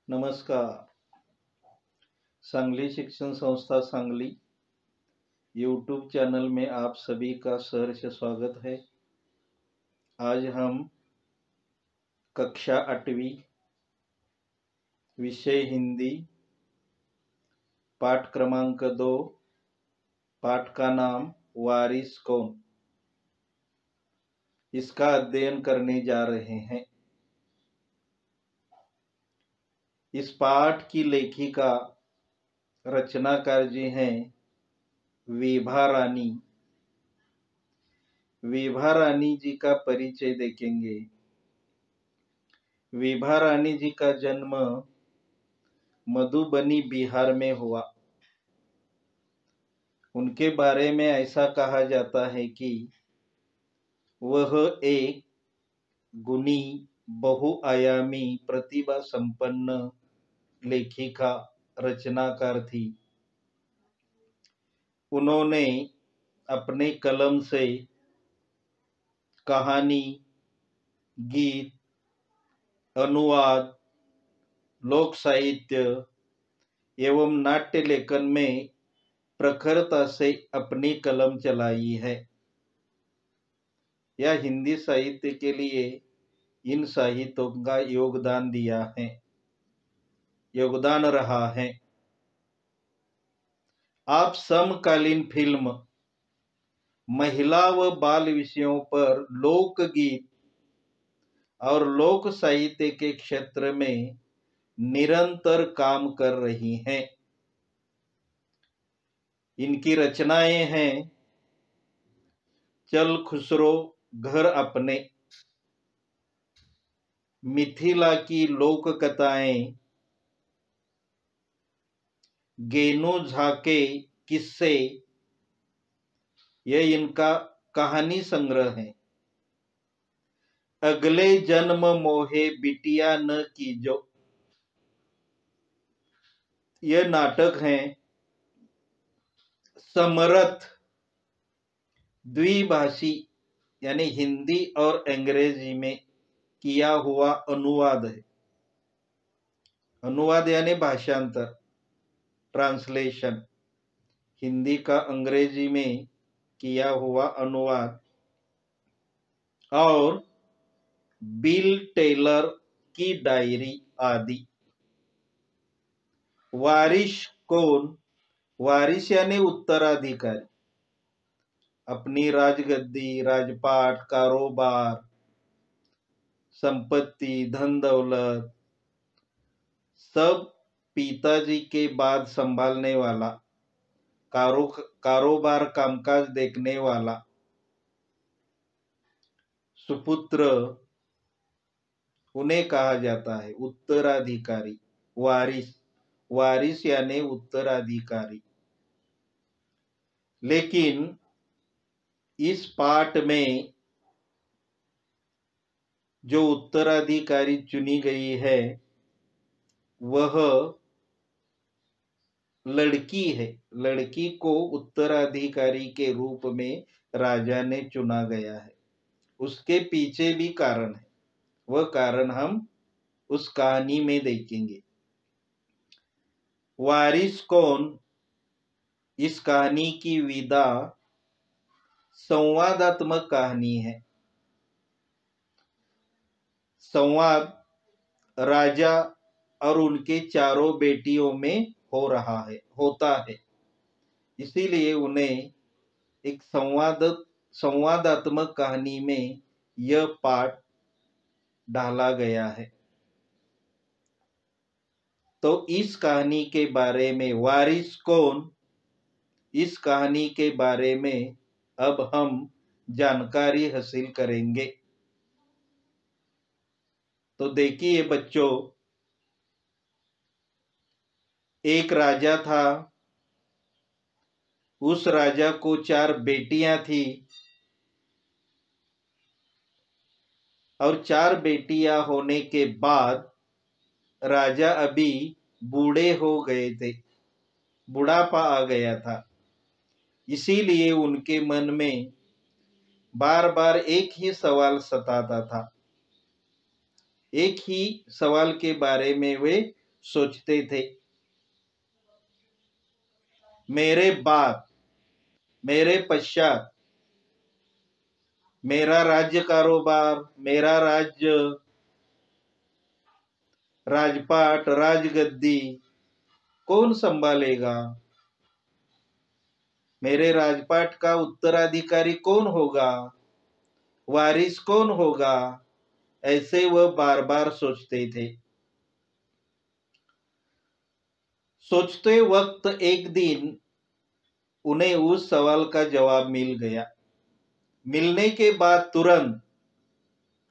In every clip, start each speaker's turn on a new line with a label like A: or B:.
A: नमस्कार। सांगली शिक्षण संस्था सांगली यूट्यूब चैनल में आप सभी का सहर्ष स्वागत है। आज हम कक्षा 8वीं विषय हिंदी पाठ क्रमांक 2 पाठ का नाम वारिस कौन, इसका अध्ययन करने जा रहे हैं। इस पाठ की लेखिका रचनाकार जी हैं विभा रानी। विभा रानी जी का परिचय देखेंगे। विभा रानी जी का जन्म मधुबनी बिहार में हुआ। उनके बारे में ऐसा कहा जाता है कि वह एक गुणी बहुआयामी प्रतिभा संपन्न लेखिका रचनाकार थी। उन्होंने अपने कलम से कहानी, गीत, अनुवाद, लोक साहित्य एवं नाट्य लेखन में प्रखरता से अपनी कलम चलाई है। यह हिंदी साहित्य के लिए इन साहित्यों का योगदान रहा है। आप समकालीन फिल्म, महिला व बाल विषयों पर लोकगीत और लोक साहित्य के क्षेत्र में निरंतर काम कर रही हैं। इनकी रचनाएं हैं चल खुसरो घर अपने, मिथिला की लोक कथाएं, गेनू झाके किस्से, यह इनका कहानी संग्रह है। अगले जन्म मोहे बिटिया न कीजो, यह नाटक है। समरथ द्विभाषी यानी हिंदी और अंग्रेजी में किया हुआ अनुवाद है। अनुवाद यानी भाषांतर, ट्रांसलेशन, हिंदी का अंग्रेजी में किया हुआ अनुवाद। और बिल टेलर की डायरी आदि। वारिस कौन, वारिस यानी उत्तराधिकारी। अपनी राजगद्दी, राजपाट, कारोबार, संपत्ति, धन दौलत सब पिताजी के बाद संभालने वाला, कारोबार कामकाज देखने वाला सुपुत्र, उन्हें कहा जाता है उत्तराधिकारी। वारिस, वारिस यानी उत्तराधिकारी। लेकिन इस पाठ में जो उत्तराधिकारी चुनी गई है वह लड़की है। लड़की को उत्तराधिकारी के रूप में राजा ने चुना गया है। उसके पीछे भी कारण है, वह कारण हम उस कहानी में देखेंगे। वारिस कौन, इस कहानी की विधा संवादात्मक कहानी है। संवाद राजा और उनके चारों बेटियों में होता है। इसीलिए उन्हें एक संवादात्मक कहानी में यह पाठ डाला गया है। तो इस कहानी के बारे में, वारिस कौन, इस कहानी के बारे में अब हम जानकारी हासिल करेंगे। तो देखिए बच्चों, एक राजा था। उस राजा को 4 बेटियां थी और 4 बेटियां होने के बाद राजा अभी बूढ़े हो गए थे, बुढ़ापा आ गया था। इसीलिए उनके मन में बार बार एक ही सवाल सताता था। एक ही सवाल के बारे में वे सोचते थे। मेरे बाद, मेरे पश्चात मेरा राज्य कारोबार, मेरा राज्य, राजपाट, राजगद्दी कौन संभालेगा? मेरे राजपाट का उत्तराधिकारी कौन होगा? वारिस कौन होगा? ऐसे वह बार बार सोचते थे। सोचते वक्त एक दिन उन्हें उस सवाल का जवाब मिल गया। मिलने के बाद तुरंत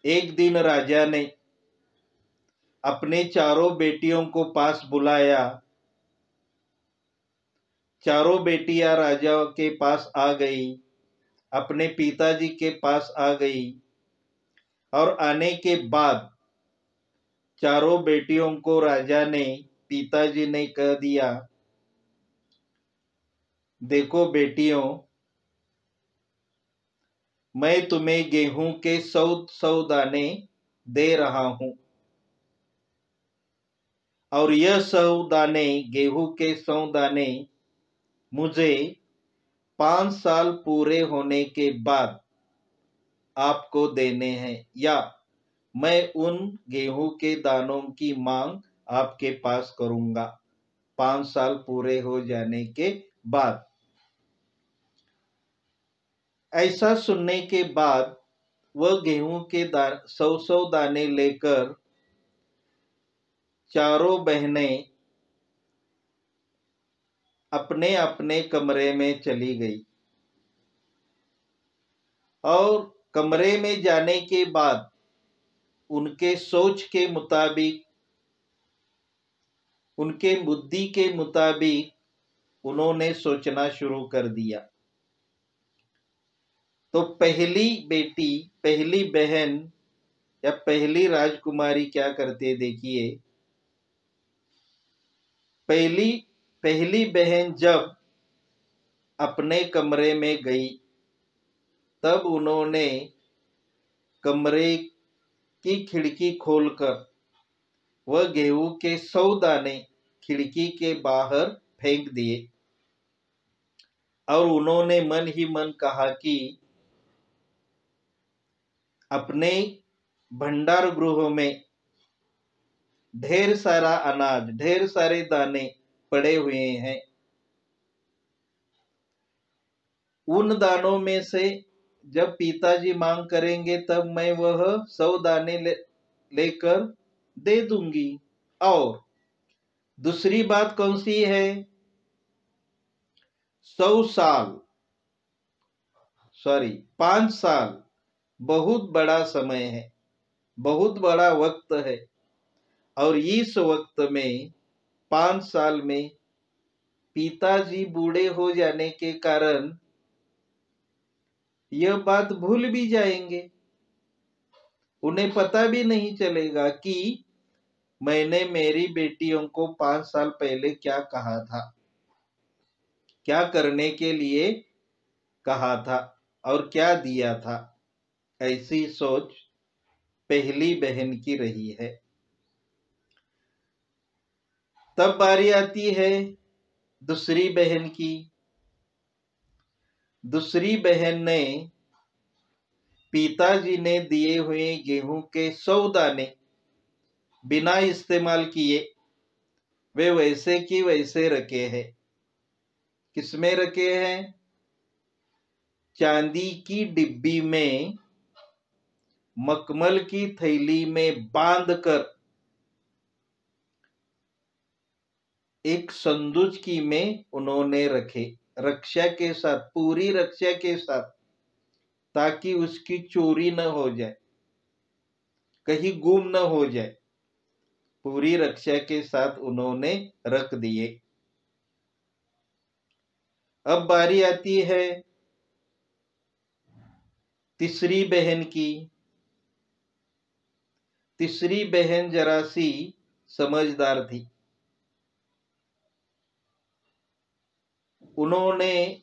A: एक दिन राजा ने अपने चारों बेटियों को पास बुलाया। चारों बेटियां राजा के पास आ गई, अपने पिताजी के पास आ गई, और आने के बाद चारों बेटियों को राजा ने, पिताजी ने कह दिया, देखो बेटियों, मैं तुम्हें गेहूं के 100 दाने दे रहा हूं, और यह 100 दाने, गेहूं के 100 दाने मुझे 5 साल पूरे होने के बाद आपको देने हैं, या मैं उन गेहूं के दानों की मांग आपके पास करूंगा 5 साल पूरे हो जाने के बाद। ऐसा सुनने के बाद वह गेहूं के 100 दाने लेकर चारों बहनें अपने अपने कमरे में चली गई, और कमरे में जाने के बाद उनके सोच के मुताबिक, उनके बुद्धि के मुताबिक उन्होंने सोचना शुरू कर दिया। तो पहली बेटी, पहली बहन या पहली राजकुमारी क्या करते देखिए। पहली बहन जब अपने कमरे में गई, तब उन्होंने कमरे की खिड़की खोलकर वह गेहूं के 100 दाने खिड़की के बाहर फेंक दिए, और उन्होंने मन ही मन कहा कि अपने भंडार गृह में ढेर सारा अनाज, ढेर सारे दाने पड़े हुए हैं, उन दानों में से जब पिताजी मांग करेंगे तब मैं वह 100 दाने लेकर दे दूंगी। और दूसरी बात कौन सी है? 5 साल बहुत बड़ा समय है, बहुत बड़ा वक्त है, और इस वक्त में 5 साल में पिताजी बूढ़े हो जाने के कारण यह बात भूल भी जाएंगे। उन्हें पता भी नहीं चलेगा कि मैंने मेरी बेटियों को 5 साल पहले क्या कहा था, क्या करने के लिए कहा था, और क्या दिया था। ऐसी सोच पहली बहन की रही है। तब बारी आती है दूसरी बहन की। दूसरी बहन ने पिताजी ने दिए हुए गेहूं के 100 दाने बिना इस्तेमाल किए वे वैसे की वैसे रखे हैं। किसमें रखे हैं? चांदी की डिब्बी में, मखमल की थैली में बांधकर एक संदूकी में उन्होंने रखे, रक्षा के साथ, पूरी रक्षा के साथ, ताकि उसकी चोरी न हो जाए, कहीं गुम न हो जाए। पूरी रक्षा के साथ उन्होंने रख दिए। अब बारी आती है तीसरी बहन की। तीसरी बहन जरा सी समझदार थी। उन्होंने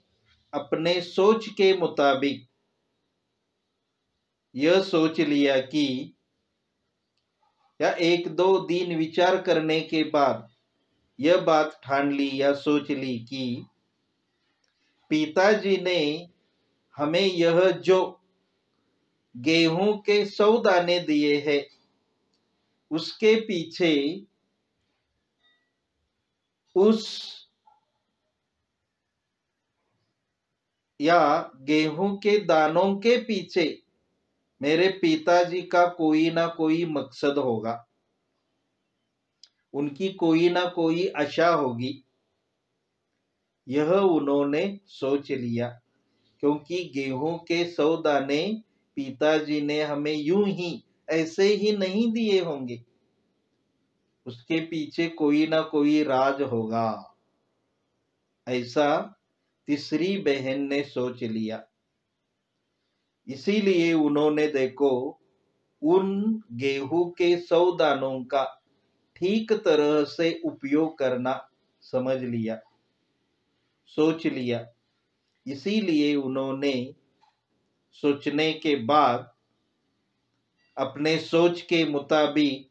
A: अपने सोच के मुताबिक यह सोच लिया कि, या 1-2 दिन विचार करने के बाद यह बात ठान ली या सोच ली कि पिताजी ने हमें यह जो गेहूं के 100 दाने दिए हैं, उसके पीछे उस या गेहूं के दानों के पीछे मेरे पिताजी का कोई ना कोई मकसद होगा, उनकी कोई ना कोई आशा होगी। यह उन्होंने सोच लिया, क्योंकि गेहूं के 100 दाने पिताजी ने हमें यूं ही ऐसे ही नहीं दिए होंगे, उसके पीछे कोई ना कोई राज होगा, ऐसा तीसरी बहन ने सोच लिया। इसीलिए उन्होंने देखो उन गेहूं के 100 दानों का ठीक तरह से उपयोग करना समझ लिया, सोच लिया। इसीलिए उन्होंने सोचने के बाद, अपने सोच के मुताबिक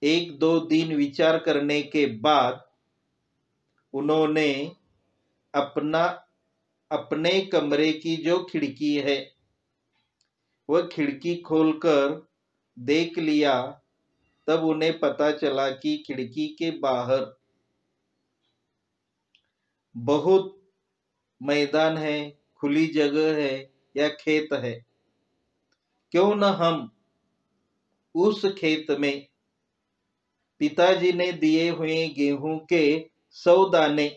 A: 1-2 दिन विचार करने के बाद उन्होंने अपने कमरे की जो खिड़की है वह खिड़की खोलकर देख लिया। तब उन्हें पता चला कि खिड़की के बाहर बहुत मैदान है, खुली जगह है या खेत है। क्यों न हम उस खेत में पिताजी ने दिए हुए गेहूं के 100 दाने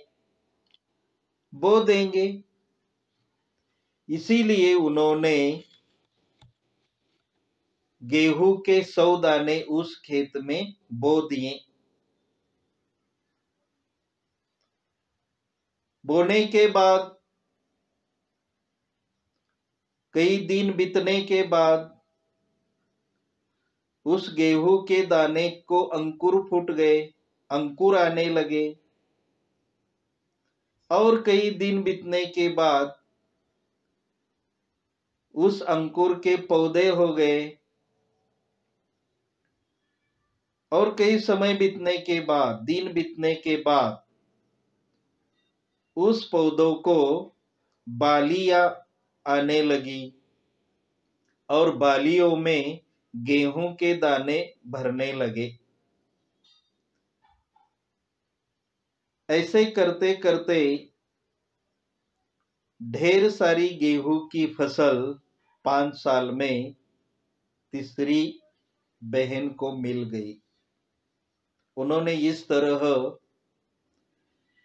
A: बो देंगे। इसीलिए उन्होंने गेहूं के 100 दाने उस खेत में बो दिए। बोने के बाद कई दिन बीतने के बाद उस गेहूं के दाने को अंकुर फूट गए, अंकुर आने लगे। और कई दिन बीतने के बाद उस अंकुर के पौधे हो गए। और कई समय बीतने के बाद, दिन बीतने के बाद उस पौधों को बालियां आने लगी और बालियों में गेहूं के दाने भरने लगे। ऐसे करते करते ढेर सारी गेहूं की फसल 5 साल में तीसरी बहन को मिल गई। उन्होंने इस तरह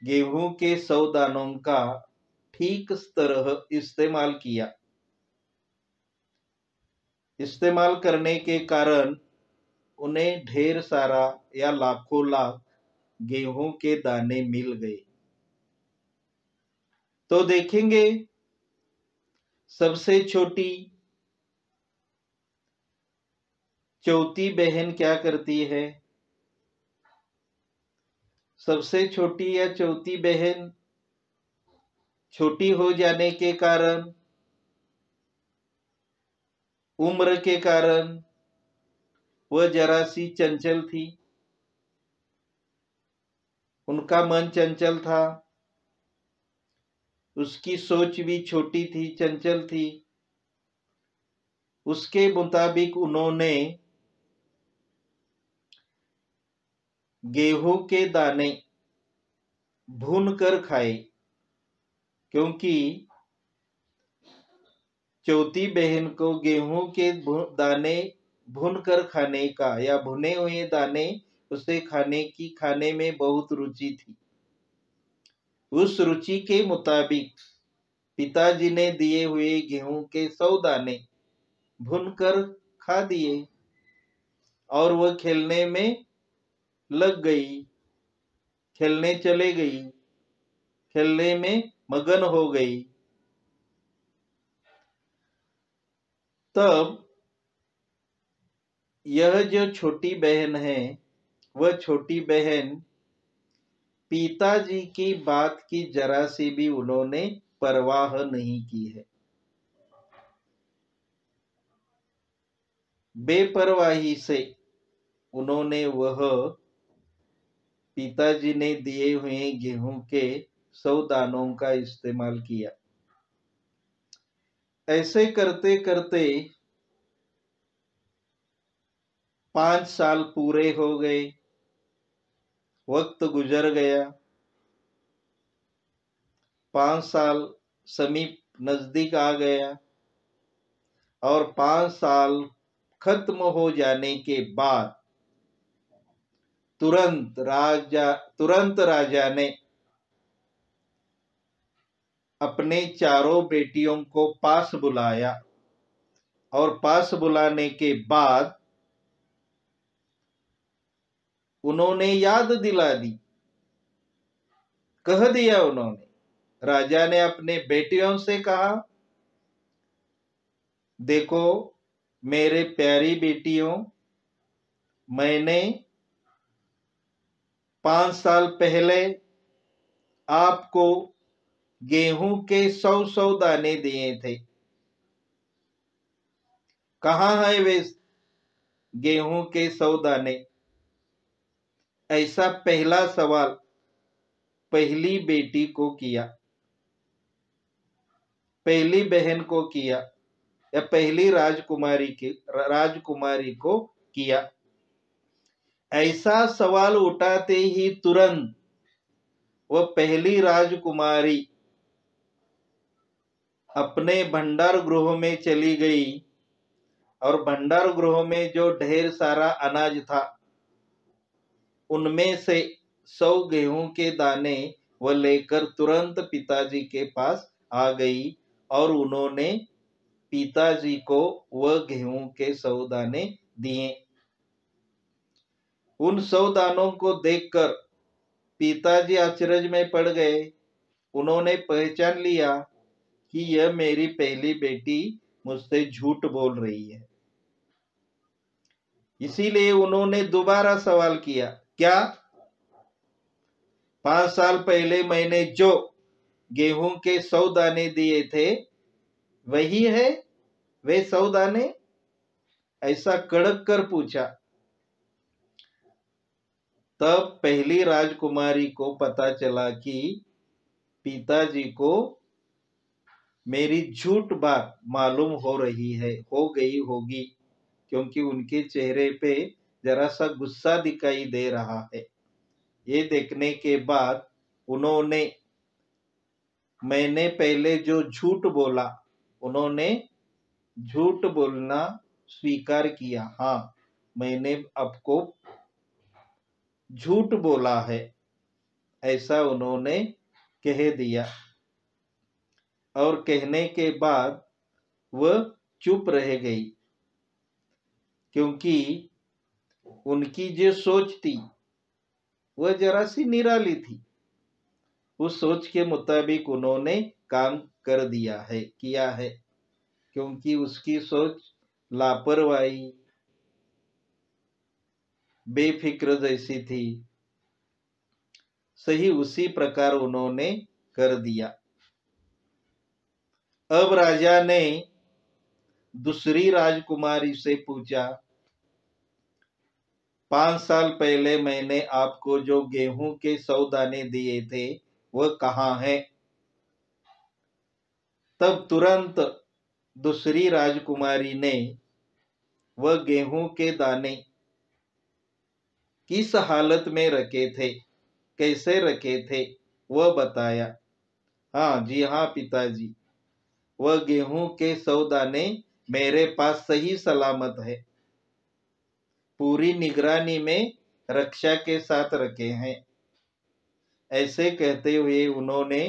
A: गेहूं के 100 दानों का ठीक तरह इस्तेमाल किया। इस्तेमाल करने के कारण उन्हें ढेर सारा या लाखों लाख गेहूं के दाने मिल गए। तो देखेंगे सबसे छोटी चौथी बहन क्या करती है। सबसे छोटी या चौथी बहन छोटी हो जाने के कारण, उम्र के कारण वह जरा सी चंचल थी, उनका मन चंचल था, उसकी सोच भी छोटी थी, चंचल थी। उसके मुताबिक उन्होंने गेहूं के दाने भून कर खाए, क्योंकि चौथी बहन को गेहूं के दाने भून कर खाने का या भुने हुए दाने उसे खाने में बहुत रुचि थी। उस रुचि के मुताबिक पिताजी ने दिए हुए गेहूं के 100 दाने भूनकर खा दिए और वह खेलने में लग गई, खेलने चले गई, खेलने में मगन हो गई। तब यह जो छोटी बहन है, वह छोटी बहन पिताजी की बात की जरा सी भी उन्होंने परवाह नहीं की है। बेपरवाही से उन्होंने वह पिताजी ने दिए हुए गेहूं के 100 दानों का इस्तेमाल किया। ऐसे करते करते 5 साल पूरे हो गए, वक्त गुजर गया। 5 साल समीप नजदीक आ गया और 5 साल खत्म हो जाने के बाद तुरंत राजा ने अपने चारों बेटियों को पास बुलाया और पास बुलाने के बाद उन्होंने याद दिला दी, कह दिया उन्होंने, राजा ने अपने बेटियों से कहा, देखो मेरे प्यारी बेटियों, मैंने 5 साल पहले आपको गेहूं के 100 दाने दिए थे, कहाँ है वे गेहूं के 100 दाने? ऐसा पहला सवाल पहली बेटी को किया, पहली बहन को किया या पहली राजकुमारी को किया। ऐसा सवाल उठाते ही तुरंत वह पहली राजकुमारी अपने भंडार गृह में चली गई और भंडार गृह में जो ढेर सारा अनाज था उनमें से 100 गेहूं के दाने वह लेकर तुरंत पिताजी के पास आ गई और उन्होंने पिताजी को वह गेहूं के 100 दाने दिए। उन 100 दानों को देखकर पिताजी आश्चर्य में पड़ गए। उन्होंने पहचान लिया कि यह मेरी पहली बेटी मुझसे झूठ बोल रही है। इसीलिए उन्होंने दोबारा सवाल किया, क्या 5 साल पहले मैंने जो गेहूं के 100 दाने दिए थे वही है वे 100 दाने? ऐसा कड़क कर पूछा। तब पहली राजकुमारी को पता चला कि पिताजी को मेरी झूठ बात मालूम हो गई होगी, क्योंकि उनके चेहरे पे जरा सा गुस्सा दिखाई दे रहा है। ये देखने के बाद उन्होंने, मैंने पहले जो झूठ बोला, उन्होंने झूठ बोलना स्वीकार किया। हाँ, मैंने आपको झूठ बोला है, ऐसा उन्होंने कह दिया। और कहने के बाद वह चुप रह गई, क्योंकि उनकी जो सोच थी वह जरा सी निराली थी। उस सोच के मुताबिक उन्होंने काम किया है, क्योंकि उसकी सोच लापरवाही, बेफिक्र जैसी थी। सही उसी प्रकार उन्होंने कर दिया। अब राजा ने दूसरी राजकुमारी से पूछा, 5 साल पहले मैंने आपको जो गेहूं के 100 दाने दिए थे वह कहाँ है? तब तुरंत दूसरी राजकुमारी ने वह गेहूं के दाने किस हालत में रखे थे, कैसे रखे थे, वह बताया। हाँ जी हाँ पिताजी, वह गेहूं के 100 दाने मेरे पास सही सलामत है, पूरी निगरानी में रक्षा के साथ रखे हैं। ऐसे कहते हुए उन्होंने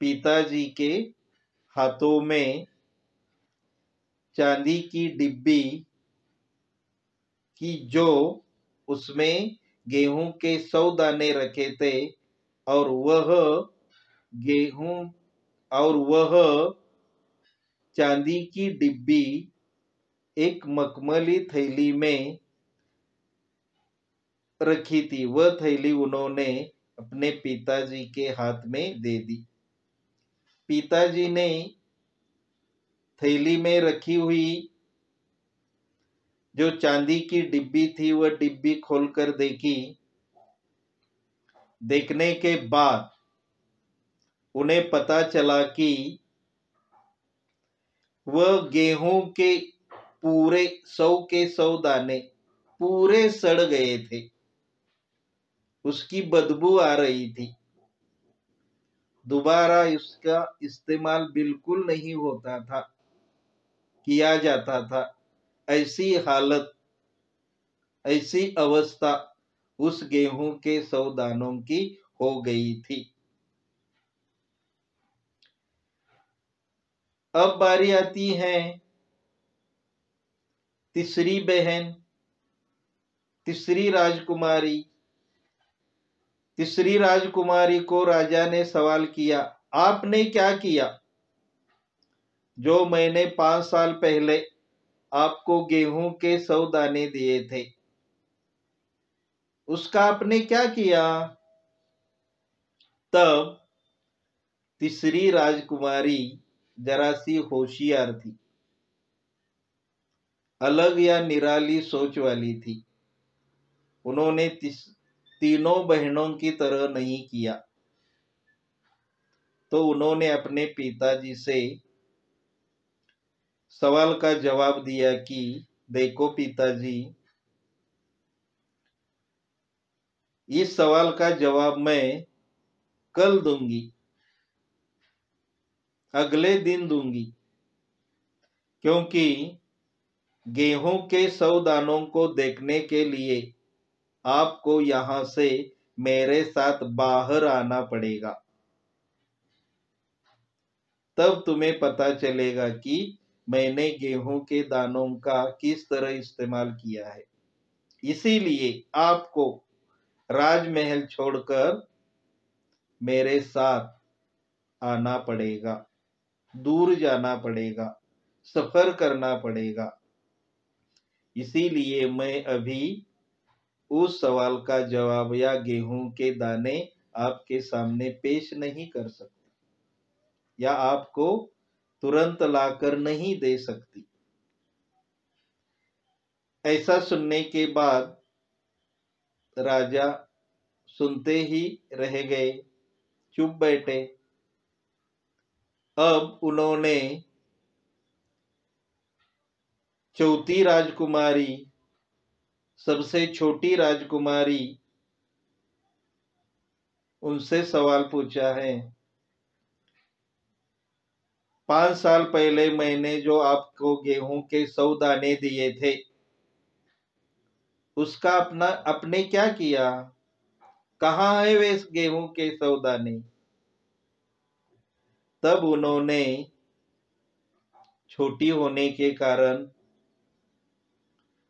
A: पिताजी के हाथों में चांदी की डिब्बी की, जो उसमें गेहूं के 100 दाने रखे थे, और वह चांदी की डिब्बी एक मखमली थैली में रखी थी। वह थैली उन्होंने अपने पिताजी के हाथ में दे दी। पिताजी ने थैली में रखी हुई जो चांदी की डिब्बी थी वह डिब्बी खोलकर देखी देखने के बाद उन्हें पता चला कि वह गेहूं के पूरे 100 के 100 दाने पूरे सड़ गए थे, उसकी बदबू आ रही थी। दोबारा इसका इस्तेमाल बिल्कुल नहीं होता था, किया जाता था। ऐसी हालत, ऐसी अवस्था उस गेहूं के 100 दानों की हो गई थी। अब बारी आती है तीसरी बहन, तीसरी राजकुमारी। तीसरी राजकुमारी को राजा ने सवाल किया, आपने क्या किया? जो मैंने 5 साल पहले आपको गेहूं के 100 दाने दिए थे, उसका आपने क्या किया? तब तीसरी राजकुमारी जरा सी होशियार थी, अलग या निराली सोच वाली थी। उन्होंने तीनों बहनों की तरह नहीं किया। तो उन्होंने अपने पिताजी से सवाल का जवाब दिया कि देखो पिताजी, इस सवाल का जवाब मैं कल दूंगी, अगले दिन दूंगी, क्योंकि गेहूं के 100 दानों को देखने के लिए आपको यहां से मेरे साथ बाहर आना पड़ेगा। तब तुम्हें पता चलेगा कि मैंने गेहूं के दानों का किस तरह इस्तेमाल किया है। इसीलिए आपको राजमहल छोड़कर मेरे साथ आना पड़ेगा, दूर जाना पड़ेगा, सफर करना पड़ेगा। इसीलिए मैं अभी उस सवाल का जवाब या गेहूं के दाने आपके सामने पेश नहीं कर सकती, या आपको तुरंत लाकर नहीं दे सकती। ऐसा सुनने के बाद राजा सुनते ही रह गए, चुप बैठे। अब उन्होंने चौथी राजकुमारी, सबसे छोटी राजकुमारी, उनसे सवाल पूछा है, 5 साल पहले मैंने जो आपको गेहूं के 100 दाने दिए थे, उसका अपने क्या किया? कहाँ है वे गेहूं के 100 दाने? तब उन्होंने छोटी होने के कारण,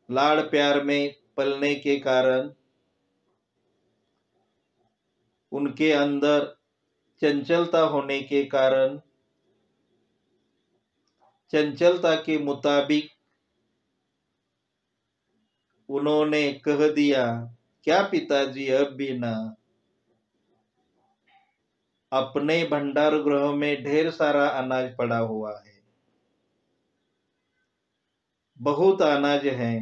A: लाड़ प्यार में पलने के कारण, उनके अंदर चंचलता होने के कारण, चंचलता के मुताबिक उन्होंने कह दिया, क्या पिताजी, अब भी ना, अपने भंडार गृह में ढेर सारा अनाज पड़ा हुआ है, बहुत अनाज है,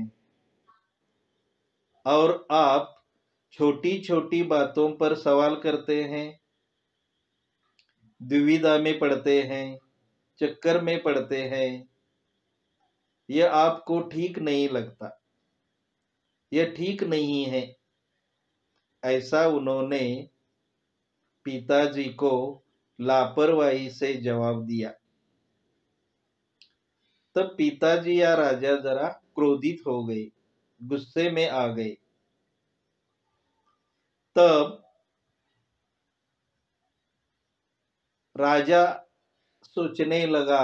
A: और आप छोटी छोटी बातों पर सवाल करते हैं, दुविधा में पड़ते हैं, चक्कर में पड़ते हैं। यह आपको ठीक नहीं लगता, यह ठीक नहीं है। ऐसा उन्होंने पिताजी को लापरवाही से जवाब दिया। तब पिताजी या राजा जरा क्रोधित हो गए, गुस्से में आ गए। तब राजा सोचने लगा,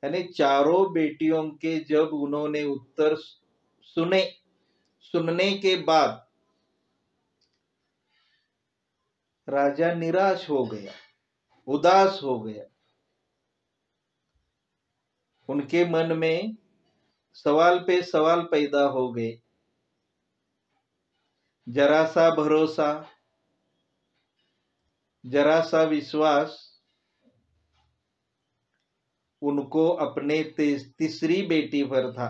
A: यानी चारों बेटियों के जब उन्होंने उत्तर सुनने के बाद राजा निराश हो गया, उदास हो गया। उनके मन में सवाल पे सवाल पैदा हो गए। जरा सा भरोसा, जरा सा विश्वास उनको अपने तीसरी बेटी पर था,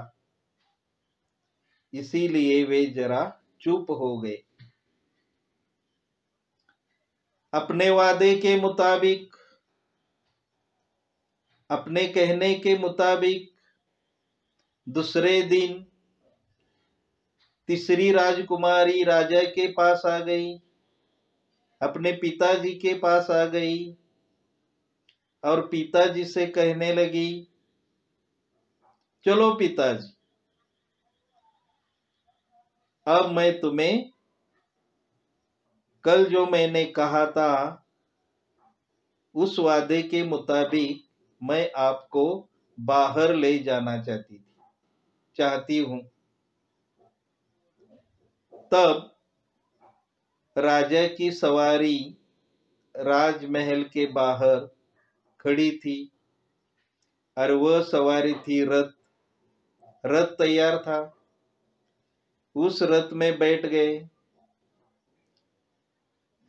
A: इसीलिए वे जरा चुप हो गए। अपने वादे के मुताबिक, अपने कहने के मुताबिक दूसरे दिन तीसरी राजकुमारी राजा के पास आ गई, अपने पिताजी के पास आ गई और पिताजी से कहने लगी, चलो पिताजी, अब मैं तुम्हें कल जो मैंने कहा था उस वादे के मुताबिक मैं आपको बाहर ले जाना चाहती हूं। तब राजा की सवारी राजमहल के बाहर खड़ी थी और वह सवारी थी रथ। रथ तैयार था, उस रथ में बैठ गए।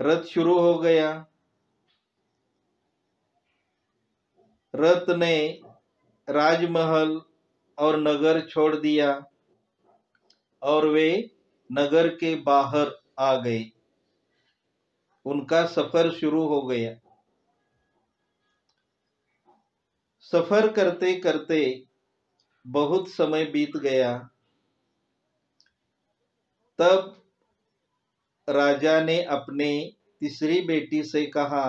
A: रथ शुरू हो गया। रथ ने राजमहल और नगर छोड़ दिया और वे नगर के बाहर आ गए। उनका सफर शुरू हो गया। सफर करते करते बहुत समय बीत गया। तब राजा ने अपने तीसरी बेटी से कहा,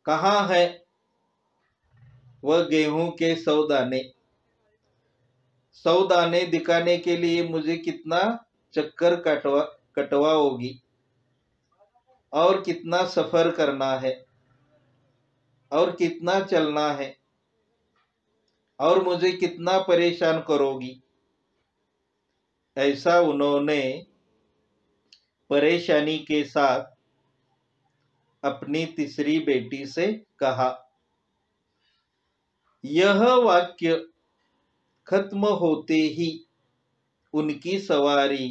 A: कहाँ है वह गेहूं के 100 दाने? 100 दाने दिखाने के लिए मुझे कितना चक्कर कटवाओगी और कितना सफर करना है और कितना चलना है और मुझे कितना परेशान करोगी? ऐसा उन्होंने परेशानी के साथ अपनी तीसरी बेटी से कहा। यह वाक्य खत्म होते ही उनकी सवारी,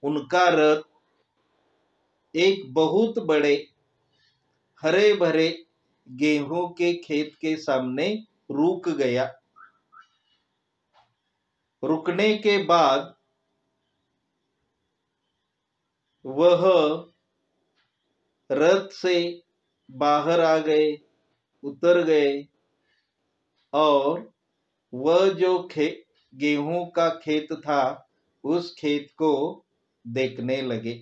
A: उनका रथ एक बहुत बड़े हरे भरे गेहूं के खेत के सामने रुक गया। रुकने के बाद वह रथ से बाहर आ गए, उतर गए और वह जो गेहूं का खेत था उस खेत को देखने लगे।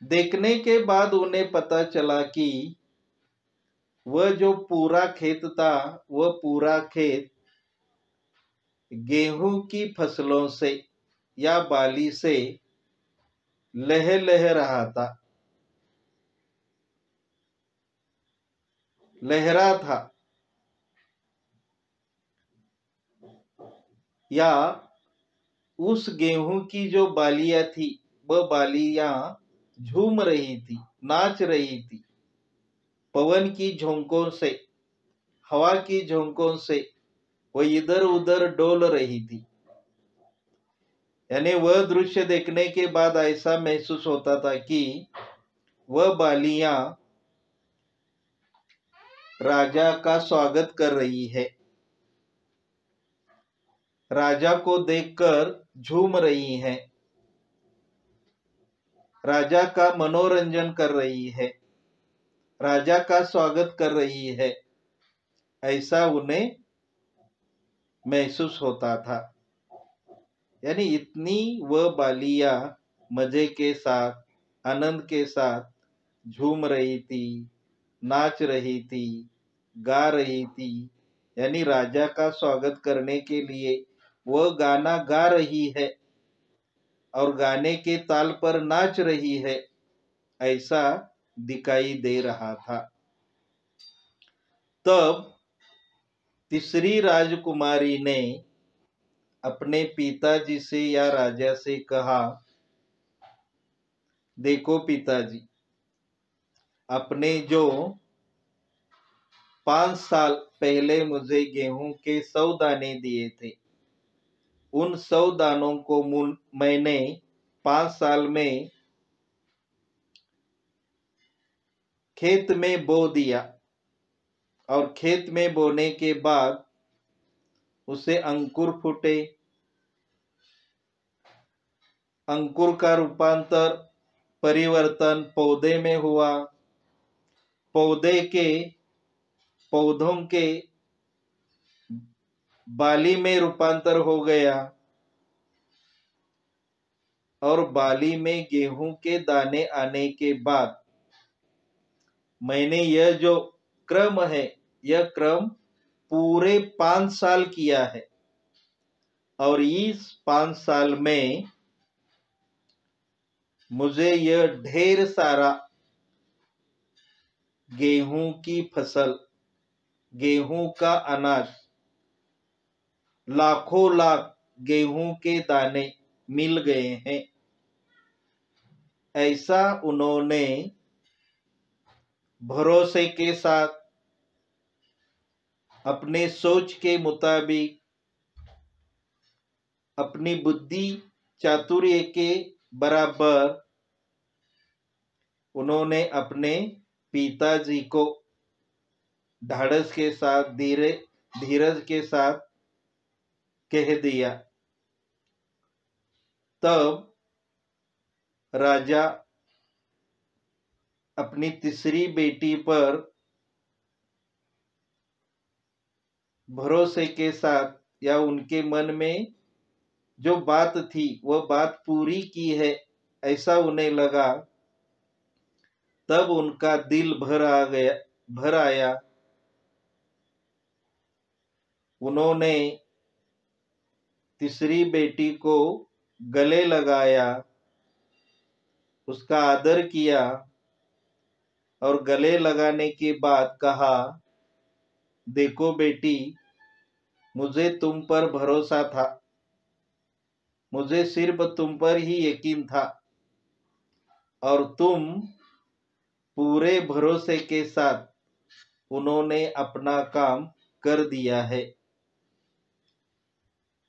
A: देखने के बाद उन्हें पता चला कि वह जो पूरा खेत था वह पूरा खेत गेहूं की फसलों से या बाली से लह रहा था, लहरा था। या उस गेहूं की जो बालियां थी वह बालियां झूम रही थी, नाच रही थी। पवन की झोंकों से, हवा की झोंकों से वह इधर उधर डोल रही थी। यानी वह दृश्य देखने के बाद ऐसा महसूस होता था कि वह बालियां राजा का स्वागत कर रही है, राजा को देखकर झूम रही हैं, राजा का मनोरंजन कर रही है, राजा का स्वागत कर रही है। ऐसा उन्हें महसूस होता था। यानी इतनी वह बालियां मजे के साथ, आनंद के साथ झूम रही थी, नाच रही थी, गा रही थी। यानी राजा का स्वागत करने के लिए वह गाना गा रही है और गाने के ताल पर नाच रही है, ऐसा दिखाई दे रहा था। तब तीसरी राजकुमारी ने अपने पिताजी से या राजा से कहा, देखो पिताजी, अपने जो 5 साल पहले मुझे गेहूं के 100 दाने दिए थे, उन 100 दानों को मैंने 5 साल में खेत में बो दिया और खेत में बोने के बाद उसे अंकुर फूटे, अंकुर का रूपांतर परिवर्तन पौधे में हुआ, पौधों के बाली में रूपांतर हो गया और बाली में गेहूं के दाने आने के बाद मैंने यह जो क्रम है, यह क्रम पूरे 5 साल किया है और इस 5 साल में मुझे यह ढेर सारा गेहूं की फसल, गेहूं का अनाज, लाखों लाख गेहूं के दाने मिल गए हैं। ऐसा उन्होंने भरोसे के साथ अपने सोच के मुताबिक, अपनी बुद्धि चातुर्य के बराबर उन्होंने अपने पिताजी को ढाढ़स के साथ, धीरज के साथ कह दिया। तब राजा अपनी तीसरी बेटी पर भरोसे के साथ, या उनके मन में जो बात थी वह बात पूरी की है ऐसा उन्हें लगा। तब उनका दिल भर आया। उन्होंने तीसरी बेटी को गले लगाया, उसका आदर किया और गले लगाने के बाद कहा, देखो बेटी, मुझे तुम पर भरोसा था, मुझे सिर्फ तुम पर ही यकीन था और तुम पूरे भरोसे के साथ उन्होंने अपना काम कर दिया है।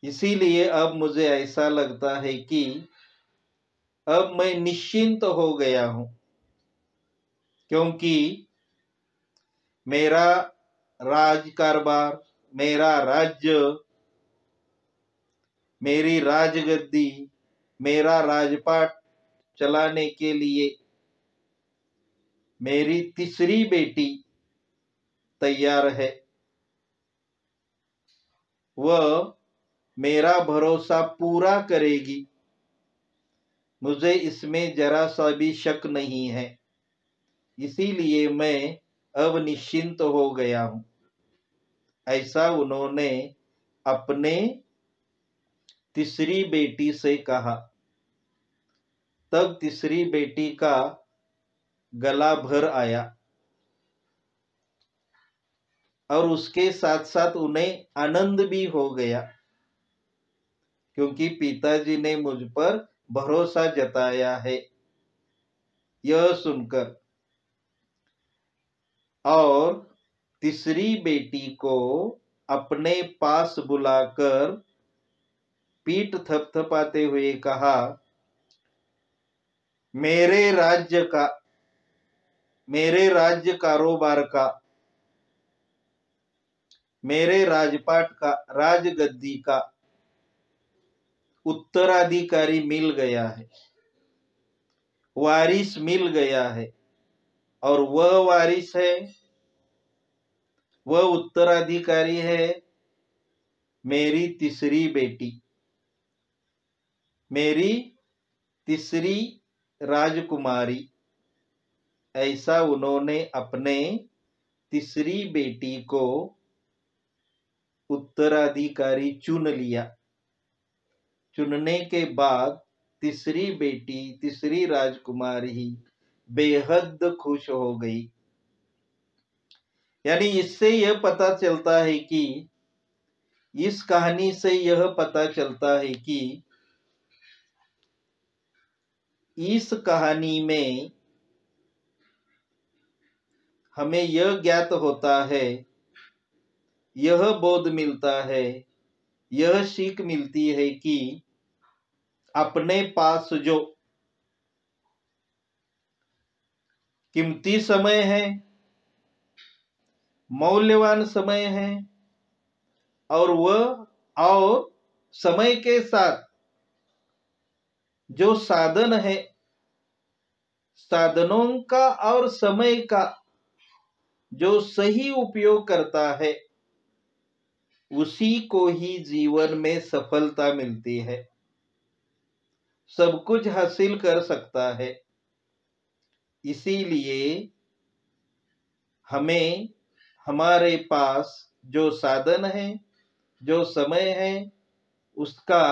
A: इसीलिए अब मुझे ऐसा लगता है कि अब मैं निश्चिंत हो गया हूं, क्योंकि मेरा राज कारभार, मेरा राज्य, मेरी राजगद्दी, मेरा राजपाट चलाने के लिए मेरी तीसरी बेटी तैयार है। वह मेरा भरोसा पूरा करेगी, मुझे इसमें जरा सा भी शक नहीं है। इसीलिए मैं अब निश्चिंत हो गया हूं। ऐसा उन्होंने अपने तीसरी बेटी से कहा। तब तीसरी बेटी का गला भर आया और उसके साथ साथ उन्हें आनंद भी हो गया, क्योंकि पिताजी ने मुझ पर भरोसा जताया है। यह सुनकर और तीसरी बेटी को अपने पास बुलाकर पीठ थपथपाते हुए कहा, मेरे राज्य कारोबार का, मेरे राजपाट का, राजगद्दी का उत्तराधिकारी मिल गया है, वारिस मिल गया है और वह वारिस है, वह उत्तराधिकारी है मेरी तीसरी बेटी, मेरी तीसरी राजकुमारी। ऐसा उन्होंने अपने तीसरी बेटी को उत्तराधिकारी चुन लिया। चुनने के बाद तीसरी बेटी, तीसरी राजकुमारी बेहद खुश हो गई। यानी इससे यह पता चलता है कि, इस कहानी से यह पता चलता है कि इस कहानी में हमें यह ज्ञात होता है, यह बोध मिलता है, यह सीख मिलती है कि अपने पास जो कीमती समय है, मौल्यवान समय है, और समय के साथ जो साधन है, साधनों का और समय का जो सही उपयोग करता है, उसी को ही जीवन में सफलता मिलती है, सब कुछ हासिल कर सकता है। इसीलिए हमें हमारे पास जो साधन है, जो समय है, उसका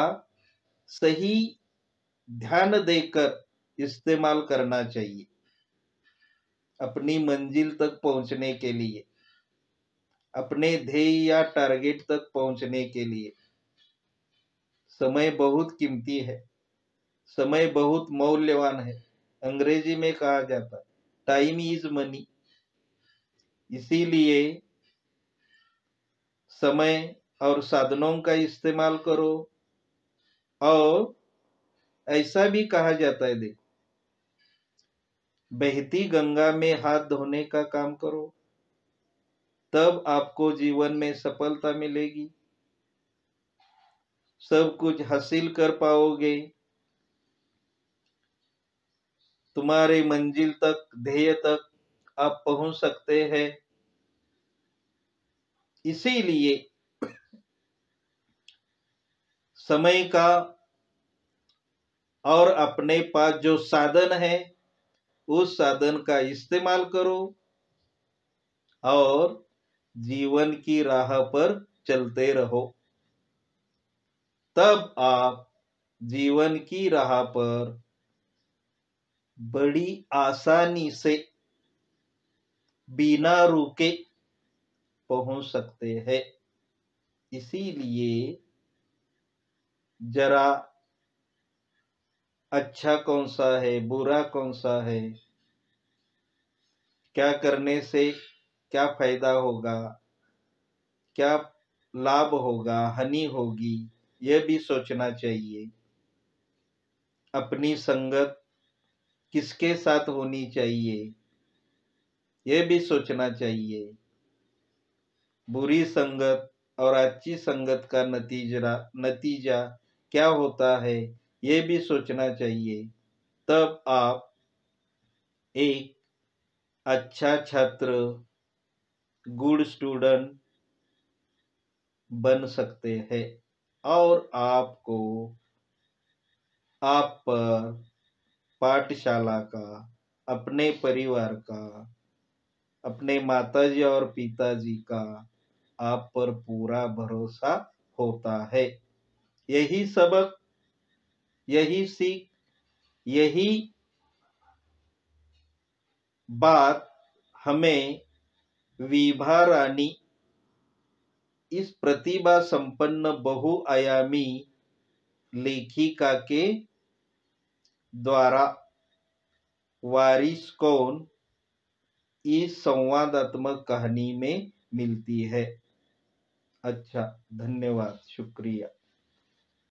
A: सही ध्यान देकर इस्तेमाल करना चाहिए अपनी मंजिल तक पहुंचने के लिए, अपने ध्येय या टारगेट तक पहुंचने के लिए। समय बहुत कीमती है, समय बहुत मूल्यवान है। अंग्रेजी में कहा जाता है टाइम इज मनी। इसीलिए समय और साधनों का इस्तेमाल करो। और ऐसा भी कहा जाता है, देखो, बहती गंगा में हाथ धोने का काम करो, तब आपको जीवन में सफलता मिलेगी, सब कुछ हासिल कर पाओगे, तुम्हारे मंजिल तक, ध्येय तक आप पहुंच सकते हैं। इसीलिए समय का और अपने पास जो साधन है, उस साधन का इस्तेमाल करो और जीवन की राह पर चलते रहो। तब आप जीवन की राह पर बड़ी आसानी से बिना रुके पहुंच सकते हैं। इसीलिए जरा अच्छा कौन सा है, बुरा कौन सा है, क्या करने से क्या फायदा होगा, क्या लाभ होगा, हानि होगी, यह भी सोचना चाहिए। अपनी संगत किसके साथ होनी चाहिए, यह भी सोचना चाहिए। बुरी संगत और अच्छी संगत का नतीजा क्या होता है, यह भी सोचना चाहिए। तब आप एक अच्छा छात्र, गुड स्टूडेंट बन सकते हैं और आपको आप पर पाठशाला का, अपने परिवार का, अपने माताजी और पिताजी का आप पर पूरा भरोसा होता है। यही सबक, यही सीख, यही बात हमें विभा रानी, इस प्रतिभा संपन्न बहुआयामी लेखिका के द्वारा वारिस कौन इस संवादात्मक कहानी में मिलती है। अच्छा, धन्यवाद, शुक्रिया।